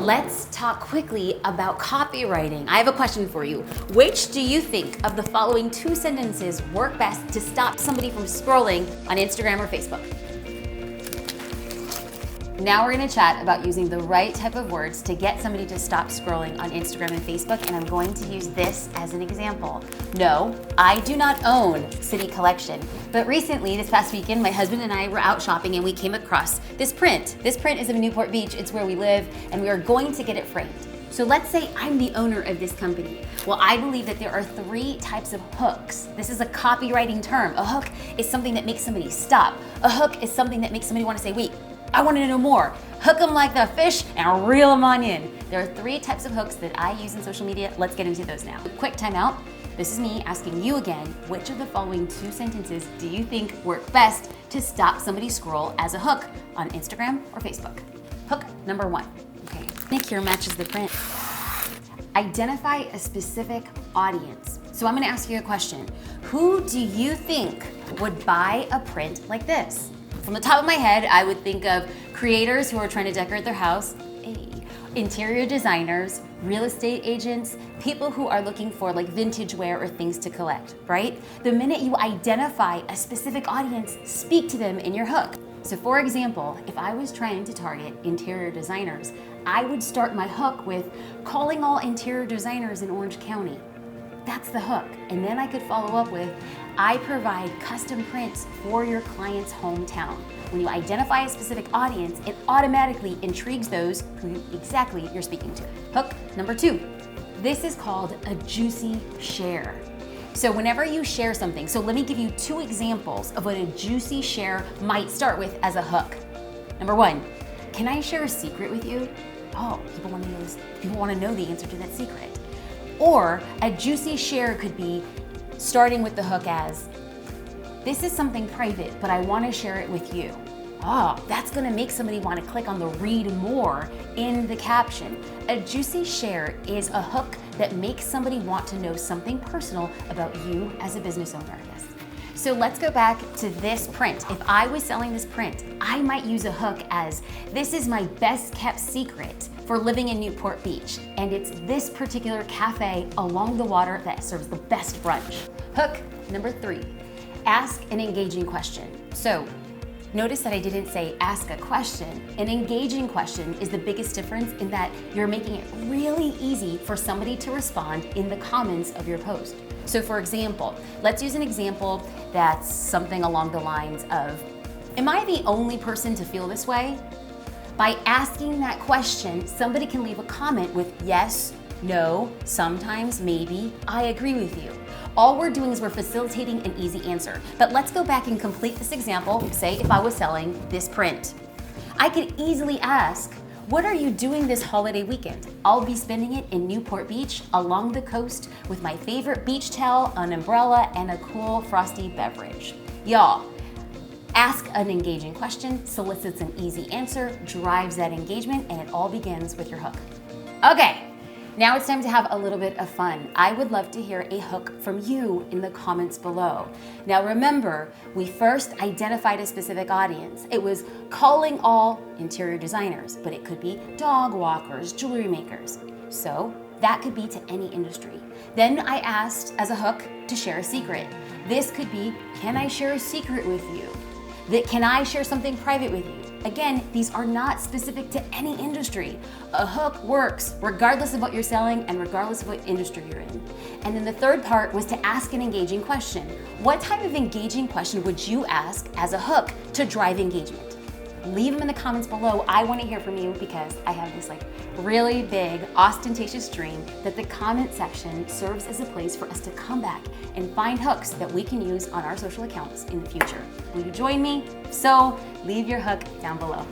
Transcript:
Let's talk quickly about copywriting. I have a question for you. Which do you think of the following 2 sentences work best to stop somebody from scrolling on Instagram or Facebook? Now we're gonna chat about using the right type of words to get somebody to stop scrolling on Instagram and Facebook, and I'm going to use this as an example. No, I do not own City Collection, but recently, this past weekend, my husband and I were out shopping and we came across this print. This print is of Newport Beach, it's where we live, and we are going to get it framed. So let's say I'm the owner of this company. Well, I believe that there are 3 types of hooks. This is a copywriting term. A hook is something that makes somebody stop. A hook is something that makes somebody want to say, wait, I want to know more. Hook them like the fish and reel them on in. There are 3 types of hooks that I use in social media. Let's get into those now. Quick timeout. This is me asking you again, which of the following 2 sentences do you think work best to stop somebody scroll as a hook on Instagram or Facebook? Hook number 1. Okay, make here matches the print. Identify a specific audience. So I'm gonna ask you a question. Who do you think would buy a print like this? From the top of my head, I would think of creators who are trying to decorate their house, interior designers, real estate agents, people who are looking for like vintage wear or things to collect, right? The minute you identify a specific audience, speak to them in your hook. So for example, if I was trying to target interior designers, I would start my hook with calling all interior designers in Orange County. That's the hook. And then I could follow up with, I provide custom prints for your client's hometown. When you identify a specific audience, it automatically intrigues those who exactly you're speaking to. Hook number 2. This is called a juicy share. So whenever you share something, so let me give you 2 examples of what a juicy share might start with as a hook. Number 1, can I share a secret with you? Oh, people want to know the answer to that secret. Or a juicy share could be starting with the hook as, this is something private, but I want to share it with you. Oh, that's going to make somebody want to click on the read more in the caption. A juicy share is a hook that makes somebody want to know something personal about you as a business owner. Yes. So let's go back to this print. If I was selling this print, I might use a hook as, this is my best kept secret for living in Newport Beach, and it's this particular cafe along the water that serves the best brunch. Hook number 3, ask an engaging question. So notice that I didn't say ask a question. An engaging question is the biggest difference in that you're making it really easy for somebody to respond in the comments of your post. So for example, let's use an example that's something along the lines of, am I the only person to feel this way? By asking that question, somebody can leave a comment with yes, no, sometimes, maybe, I agree with you. All we're doing is we're facilitating an easy answer. But let's go back and complete this example. Say if I was selling this print. I could easily ask, what are you doing this holiday weekend? I'll be spending it in Newport Beach along the coast with my favorite beach towel, an umbrella, and a cool frosty beverage. Y'all, ask an engaging question, solicits an easy answer, drives that engagement, and it all begins with your hook. Okay, now it's time to have a little bit of fun. I would love to hear a hook from you in the comments below. Now remember, we first identified a specific audience. It was calling all interior designers, but it could be dog walkers, jewelry makers. So that could be to any industry. Then I asked as a hook to share a secret. This could be, can I share a secret with you? Can I share something private with you? Again, these are not specific to any industry. A hook works regardless of what you're selling and regardless of what industry you're in. And then the third part was to ask an engaging question. What type of engaging question would you ask as a hook to drive engagement? Leave them in the comments below. I want to hear from you because I have this really big, ostentatious dream that the comment section serves as a place for us to come back and find hooks that we can use on our social accounts in the future. Will you join me? If so, leave your hook down below.